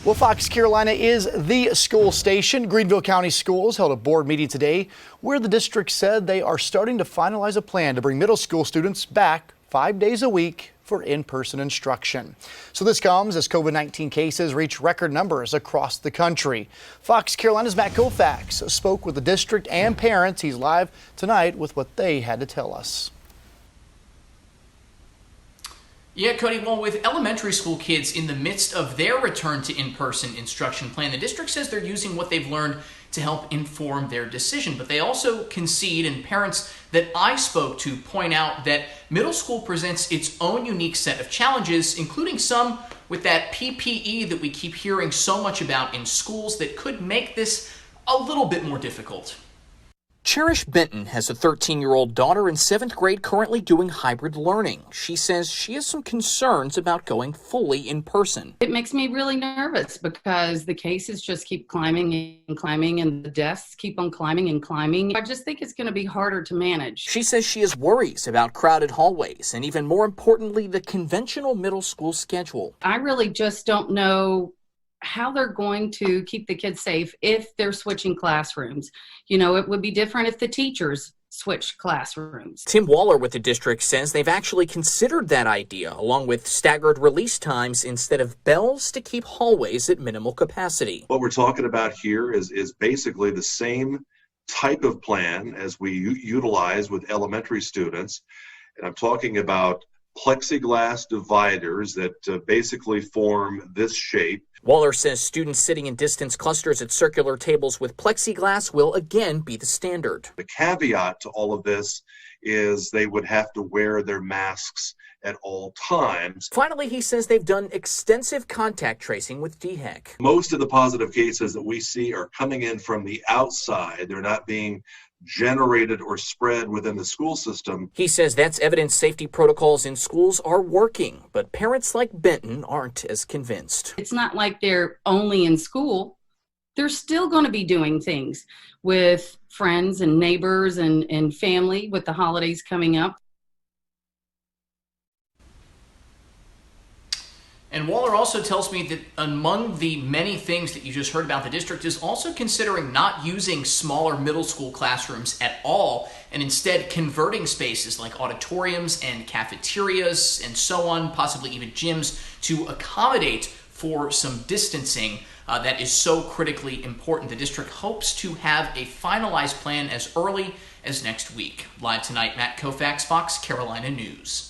Well, Fox Carolina is the school station. Greenville County Schools held a board meeting today where the district said they are starting to finalize a plan to bring middle school students back 5 days a week for in-person instruction. So this comes as COVID-19 cases reach record numbers across the country. Fox Carolina's Matt Kaufax spoke with the district and parents. He's live tonight with what they had to tell us. Yeah, Cody, well, with elementary school kids in the midst of their return to in-person instruction plan, the district says they're using what they've learned to help inform their decision. But they also concede, and parents that I spoke to point out that middle school presents its own unique set of challenges, including some with that PPE that we keep hearing so much about in schools that could make this a little bit more difficult. Cherish Benton has a 13-year-old daughter in 7th grade currently doing hybrid learning. She says she has some concerns about going fully in person. It makes me really nervous because the cases just keep climbing and climbing and the deaths keep on climbing and climbing. I just think it's going to be harder to manage. She says she has worries about crowded hallways and, even more importantly, the conventional middle school schedule. I really just don't know how they're going to keep the kids safe if they're switching classrooms. You know, it would be different if the teachers switched classrooms. Tim Waller with the district says they've actually considered that idea, along with staggered release times instead of bells to keep hallways at minimal capacity. What we're talking about here is basically the same type of plan as we utilize with elementary students. And I'm talking about plexiglass dividers that basically form this shape. Waller says students sitting in distance clusters at circular tables with plexiglass will again be the standard. The caveat to all of this is they would have to wear their masks at all times. Finally, he says they've done extensive contact tracing with DHEC. Most of the positive cases that we see are coming in from the outside. They're not being generated or spread within the school system. He says that's evidence safety protocols in schools are working, but parents like Benton aren't as convinced. It's not like they're only in school. They're still going to be doing things with friends and neighbors and family with the holidays coming up. And Waller also tells me that among the many things that you just heard about, the district is also considering not using smaller middle school classrooms at all, and instead converting spaces like auditoriums and cafeterias and so on, possibly even gyms, to accommodate for some distancing that is so critically important. The district hopes to have a finalized plan as early as next week. Live tonight, Matt Kaufax, Fox Carolina News.